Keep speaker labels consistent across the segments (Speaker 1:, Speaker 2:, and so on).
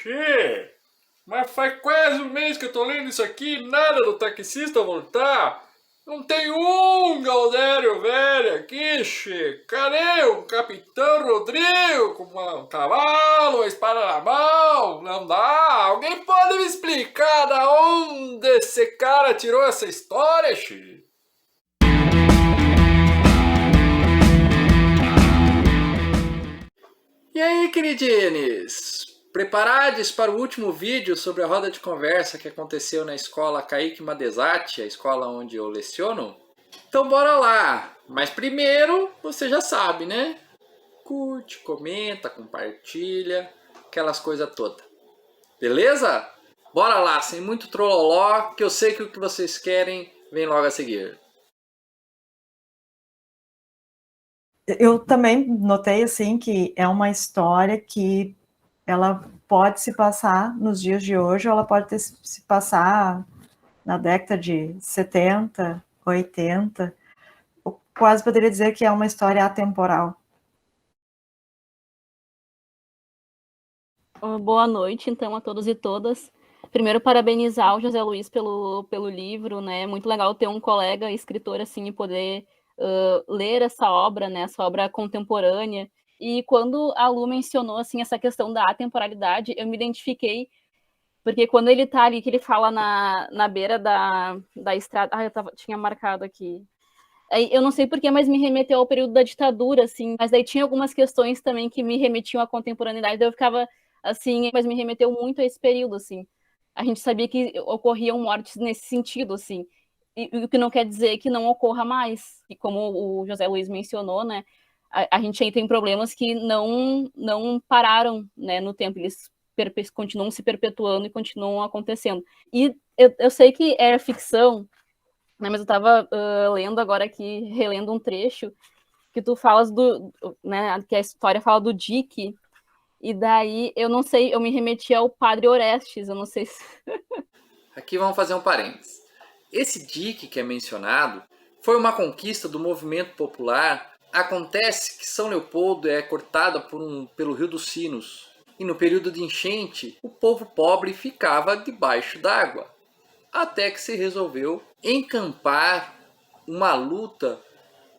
Speaker 1: Che, mas faz quase um mês que eu tô lendo isso aqui, nada do taxista voltar. Não tem um Galdério velho aqui, che. Cadê o Capitão Rodrigo com um cavalo, uma espada na mão? Não dá. Alguém pode me explicar da onde esse cara tirou essa história, che?
Speaker 2: E aí, queridines? Preparados para o último vídeo sobre a roda de conversa que aconteceu na escola Kaique Madesati, a escola onde eu leciono? Então bora lá! Mas primeiro, você já sabe, né? Curte, comenta, compartilha, aquelas coisas todas. Beleza? Bora lá, sem muito trololó, que eu sei que o que vocês querem vem logo a seguir.
Speaker 3: Eu também notei assim que é uma história que ela pode se passar nos dias de hoje, ou ela pode se passar na década de 70, 80. Eu quase poderia dizer que é uma história atemporal.
Speaker 4: Boa noite, então, a todos e todas. Primeiro, parabenizar o José Luiz pelo livro, né? É muito legal ter um colega escritor assim e poder ler essa obra, né? Essa obra contemporânea. E quando a Lu mencionou assim essa questão da atemporalidade, eu me identifiquei, porque quando ele tá ali, que ele fala na beira da estrada. Ah, tinha marcado aqui. Eu não sei porquê, mas me remeteu ao período da ditadura, assim. Mas daí tinha algumas questões também que me remetiam à contemporaneidade, daí eu ficava assim, mas me remeteu muito a esse período, assim. A gente sabia que ocorriam mortes nesse sentido, assim. E o que não quer dizer que não ocorra mais. E como o José Luiz mencionou, né, a gente aí tem problemas que não pararam, né, no tempo. Eles continuam se perpetuando e continuam acontecendo. E eu sei que é ficção, né, mas eu estava lendo agora aqui, relendo um trecho, que tu falas né, que a história fala do Dick, e daí, eu não sei, eu me remeti ao Padre Orestes, eu não sei se...
Speaker 2: Aqui vamos fazer um parênteses. Esse dique que é mencionado foi uma conquista do movimento popular. Acontece que São Leopoldo é cortada pelo Rio dos Sinos. E no período de enchente, o povo pobre ficava debaixo d'água. Até que se resolveu encampar uma luta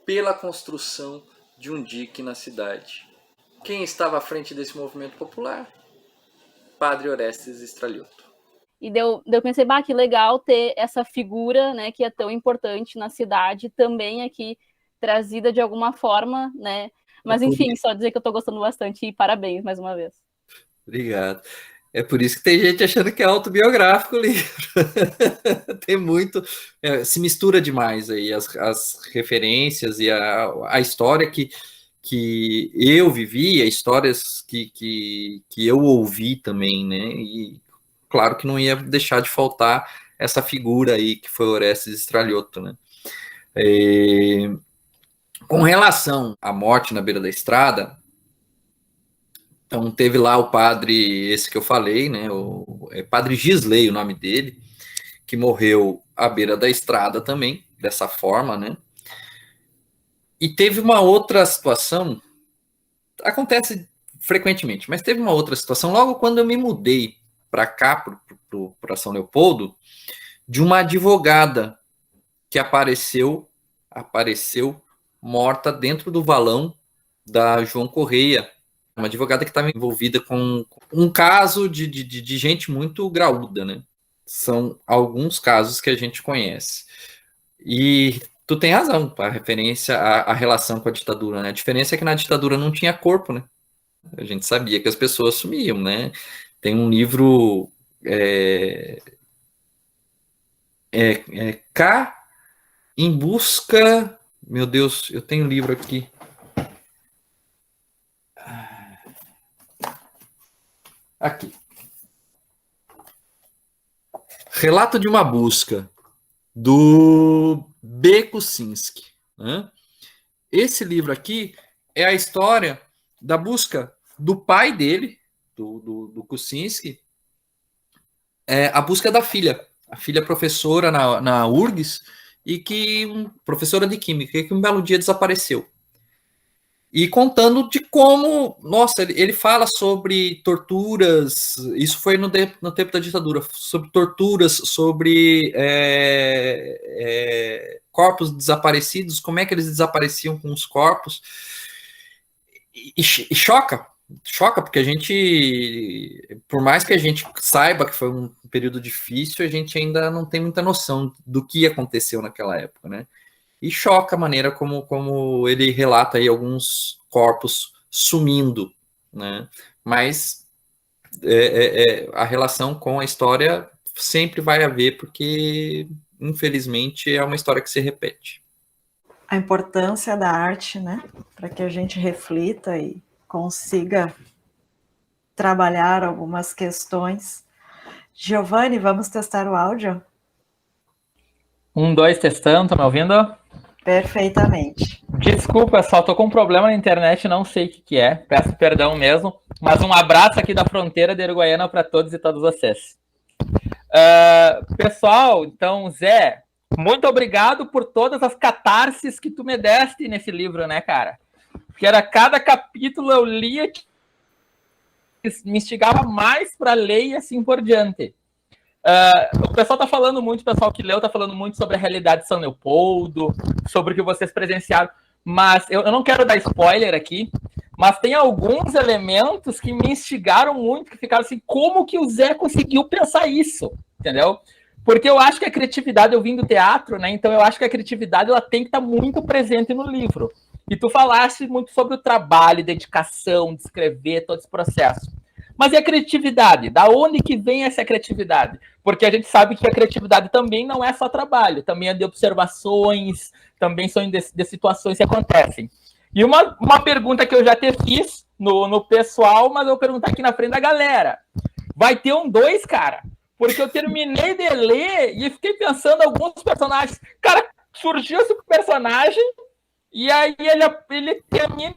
Speaker 2: pela construção de um dique na cidade. Quem estava à frente desse movimento popular? Padre Orestes Stralioto.
Speaker 4: E eu pensei, bah, que legal ter essa figura, né, que é tão importante na cidade, também aqui trazida de alguma forma, né? Mas enfim, só dizer que eu tô gostando bastante e parabéns mais uma vez.
Speaker 5: Obrigado. É por isso que tem gente achando que é autobiográfico o livro. Tem muito. Se mistura demais aí as referências e a história que eu vivi, as histórias que eu ouvi também, né? E claro que não ia deixar de faltar essa figura aí que foi Orestes Stralioto, né? Com relação à morte na beira da estrada, então teve lá o padre, esse que eu falei, né? Padre Gisley, o nome dele, que morreu à beira da estrada também, dessa forma, né? E teve uma outra situação, acontece frequentemente, mas teve uma outra situação, logo quando eu me mudei para cá, para São Leopoldo, de uma advogada que apareceu morta dentro do valão da João Correia, uma advogada que estava envolvida com um caso de gente muito graúda, né? São alguns casos que a gente conhece. E tu tem razão, a referência à relação com a ditadura, né? A diferença é que na ditadura não tinha corpo, né? A gente sabia que as pessoas sumiam, né? Tem um livro K em busca... Meu Deus, eu tenho um livro aqui. Aqui. Relato de uma busca, do B. Kuczynski. Né? Esse livro aqui é a história da busca do pai dele, do Kuczynski, a busca da filha. A filha professora na URGS, e professora de química, que um belo dia desapareceu. e contando de como, nossa, ele fala sobre torturas, isso foi no tempo da ditadura, sobre torturas, sobre corpos desaparecidos, como é que eles desapareciam com os corpos, e choca, porque a gente, por mais que a gente saiba que foi um período difícil, a gente ainda não tem muita noção do que aconteceu naquela época, né? E choca a maneira como ele relata aí alguns corpos sumindo, né? Mas a relação com a história sempre vai haver, porque, infelizmente, é uma história que se repete.
Speaker 3: A importância da arte, né? Para que a gente reflita e consiga trabalhar algumas questões. Giovanni, vamos testar o áudio?
Speaker 6: 1, 2, testando, tá me ouvindo?
Speaker 3: Perfeitamente.
Speaker 6: Desculpa, pessoal, tô com um problema na internet, não sei o que é, peço perdão mesmo, mas um abraço aqui da fronteira de Uruguaiana para todos e todas vocês. Pessoal, então, Zé, muito obrigado por todas as catarses que tu me deste nesse livro, né, cara? Porque era cada capítulo eu lia, me instigava mais para ler e assim por diante. O pessoal tá falando muito, o pessoal que leu tá falando muito sobre a realidade de São Leopoldo, sobre o que vocês presenciaram, mas eu não quero dar spoiler aqui, mas tem alguns elementos que me instigaram muito, que ficaram assim, como que o Zé conseguiu pensar isso, entendeu? Porque eu acho que a criatividade, eu vim do teatro, né, então eu acho que a criatividade ela tem que estar muito presente no livro. E tu falaste muito sobre o trabalho, dedicação, de escrever, todo esse processo. Mas e a criatividade? Da onde que vem essa criatividade? Porque a gente sabe que a criatividade também não é só trabalho, também é de observações, também são de situações que acontecem. E uma pergunta que eu já te fiz no pessoal, mas eu vou perguntar aqui na frente da galera. Vai ter um 2, cara? Porque eu terminei de ler e fiquei pensando em alguns personagens. Cara, surgiu esse personagem e aí ele termina...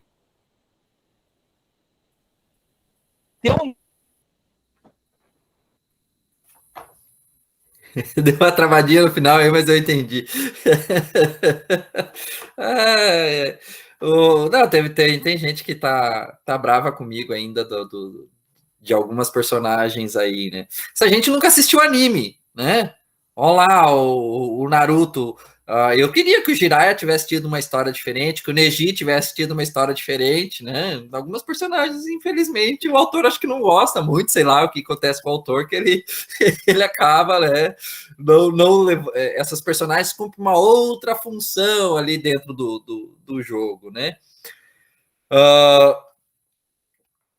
Speaker 6: Tem um...
Speaker 5: Deu uma travadinha no final aí, mas eu entendi. Não, tem gente que tá brava comigo ainda de algumas personagens aí, né? Se a gente nunca assistiu anime, né? Olha lá, o Naruto. Eu queria que o Jiraiya tivesse tido uma história diferente, que o Neji tivesse tido uma história diferente, né? Algumas personagens, infelizmente, o autor acho que não gosta muito, sei lá o que acontece com o autor, que ele acaba, né? Essas personagens cumprem uma outra função ali dentro do jogo, né?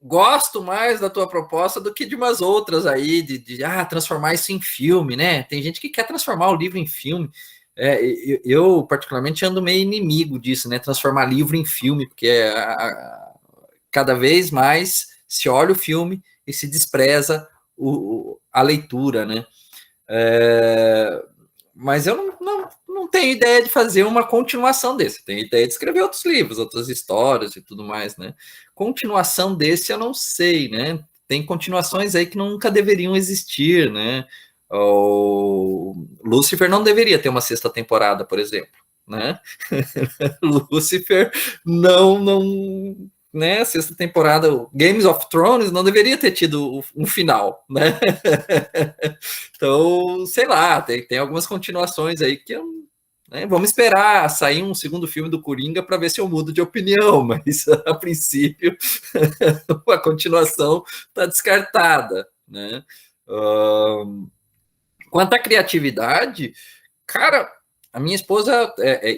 Speaker 5: Gosto mais da tua proposta do que de umas outras aí, de transformar isso em filme, né? Tem gente que quer transformar o livro em filme. Eu, particularmente, ando meio inimigo disso, né? Transformar livro em filme, porque cada vez mais se olha o filme e se despreza a leitura, né? Mas eu não tenho ideia de fazer uma continuação desse. Tenho ideia de escrever outros livros, outras histórias e tudo mais, né? Continuação desse eu não sei, né? Tem continuações aí que nunca deveriam existir, né? O Lúcifer não deveria ter uma 6ª temporada, por exemplo, né? Lúcifer não, né? A 6ª temporada, Games of Thrones não deveria ter tido um final, né? Então, sei lá, tem algumas continuações aí que né, vamos esperar sair um 2º filme do Coringa para ver se eu mudo de opinião, mas a princípio a continuação está descartada, né? Quanto à criatividade, cara, a minha esposa,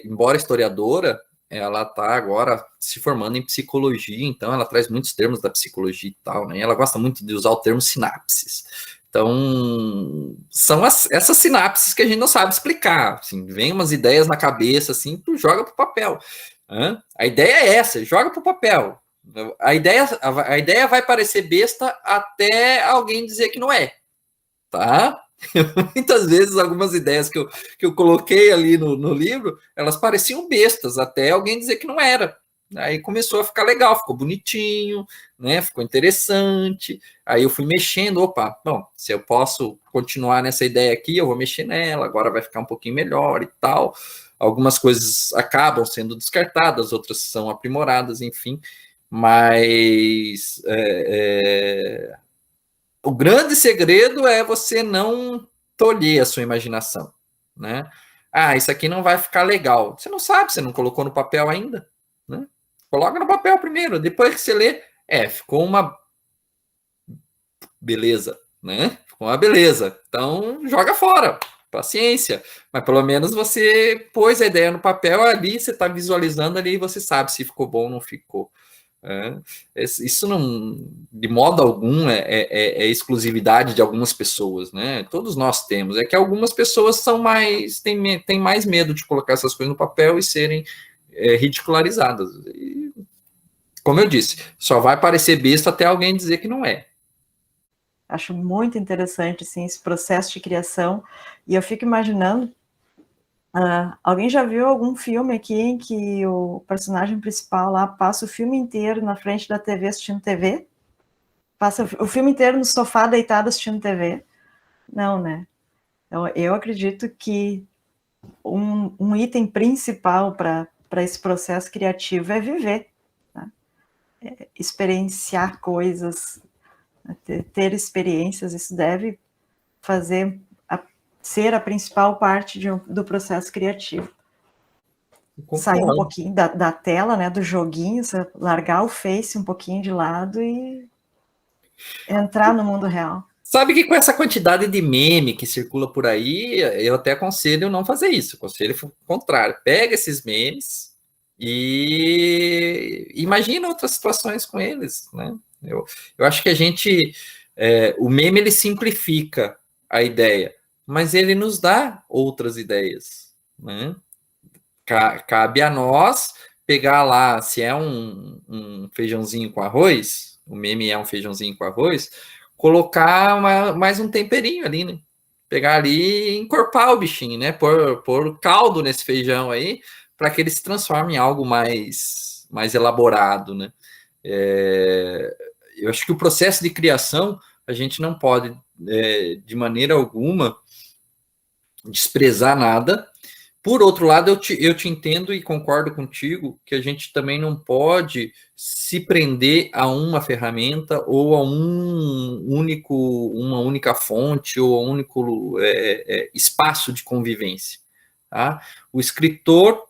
Speaker 5: embora historiadora, ela está agora se formando em psicologia, então ela traz muitos termos da psicologia e tal, né? E ela gosta muito de usar o termo sinapses. Então, são essas sinapses que a gente não sabe explicar. Assim, vem umas ideias na cabeça, assim, tu joga pro papel. A ideia é essa, joga pro papel. A ideia vai parecer besta até alguém dizer que não é, tá? Muitas vezes algumas ideias que eu coloquei ali no livro, elas pareciam bestas, até alguém dizer que não era, Aí começou a ficar legal, ficou bonitinho, né? Ficou interessante. Aí eu fui mexendo, opa, bom, se eu posso continuar nessa ideia aqui, eu vou mexer nela, agora vai ficar um pouquinho melhor e tal. Algumas coisas acabam sendo descartadas, outras são aprimoradas, enfim. Mas o grande segredo é você não tolher a sua imaginação, né? Ah, isso aqui não vai ficar legal. Você não sabe, você não colocou no papel ainda, né? Coloca no papel primeiro, depois que você lê, ficou uma beleza, né? Ficou uma beleza. Então, joga fora, paciência. Mas pelo menos você pôs a ideia no papel ali, você está visualizando ali e você sabe se ficou bom ou não ficou. Isso não, de modo algum, é exclusividade de algumas pessoas, né? Todos nós temos. É que algumas pessoas são têm mais medo de colocar essas coisas no papel e serem ridicularizadas. E, como eu disse, só vai parecer besta até alguém dizer que não é.
Speaker 3: Acho muito interessante, assim, esse processo de criação. E eu fico imaginando, alguém já viu algum filme aqui em que o personagem principal lá passa o filme inteiro na frente da TV assistindo TV? Passa o filme inteiro no sofá deitado assistindo TV? Não, né? Então, eu acredito que um item principal para esse processo criativo é viver, né? Experienciar coisas, ter experiências, isso deve ser a principal parte do processo criativo. Sair um pouquinho da tela, né, do joguinho, largar o Face um pouquinho de lado e entrar no mundo real.
Speaker 5: Sabe que com essa quantidade de meme que circula por aí, eu até aconselho não fazer isso. Aconselho o contrário. Pega esses memes e imagina outras situações com eles, né? Eu acho que o meme ele simplifica a ideia, mas ele nos dá outras ideias, né? Cabe a nós pegar lá, se é um feijãozinho com arroz, o meme é um feijãozinho com arroz, colocar mais um temperinho ali, né? Pegar ali e encorpar o bichinho, né? Pôr caldo nesse feijão aí, para que ele se transforme em algo mais elaborado, né? Eu acho que o processo de criação, a gente não pode, de maneira alguma, desprezar nada. Por outro lado, eu te entendo e concordo contigo que a gente também não pode se prender a uma ferramenta ou a uma única fonte ou a um único espaço de convivência. Tá? A escritora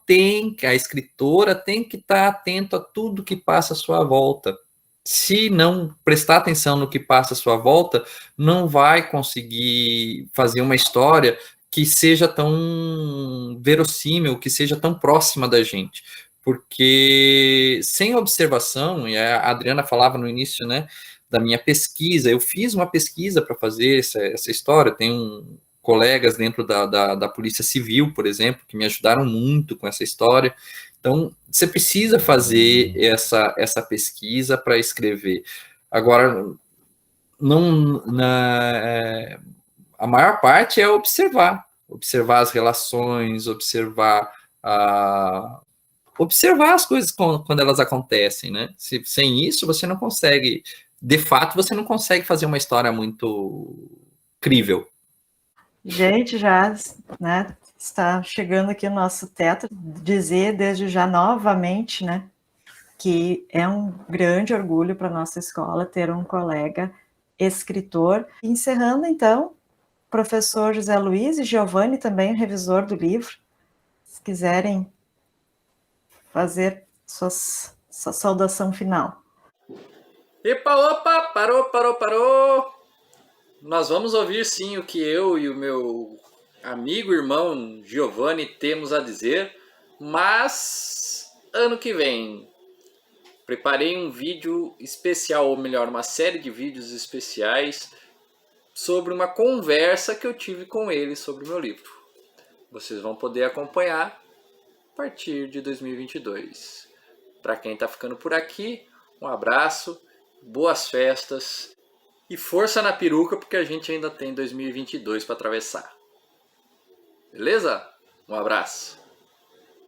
Speaker 5: tem que estar atento a tudo que passa à sua volta. Se não prestar atenção no que passa à sua volta, não vai conseguir fazer uma história que seja tão verossímil, que seja tão próxima da gente. Porque sem observação, e a Adriana falava no início, né, da minha pesquisa, eu fiz uma pesquisa para fazer essa história, tenho colegas dentro da Polícia Civil, por exemplo, que me ajudaram muito com essa história. Então, você precisa fazer essa pesquisa para escrever. Agora, a maior parte é observar as relações, observar as coisas quando elas acontecem, né? Sem isso, você não consegue, de fato, você não consegue fazer uma história muito crível.
Speaker 3: Gente, já, né, está chegando aqui o nosso teto, dizer desde já novamente, né, que é um grande orgulho para a nossa escola ter um colega escritor. Encerrando, então, professor José Luiz e Giovanni, também revisor do livro, se quiserem fazer sua saudação final.
Speaker 2: Epa, opa, parou! Nós vamos ouvir sim o que eu e o meu amigo, irmão Giovanni temos a dizer, mas ano que vem preparei um vídeo especial, ou melhor, uma série de vídeos especiais sobre uma conversa que eu tive com ele sobre o meu livro. Vocês vão poder acompanhar a partir de 2022. Para quem está ficando por aqui, um abraço, boas festas e força na peruca, porque a gente ainda tem 2022 para atravessar. Beleza? Um abraço.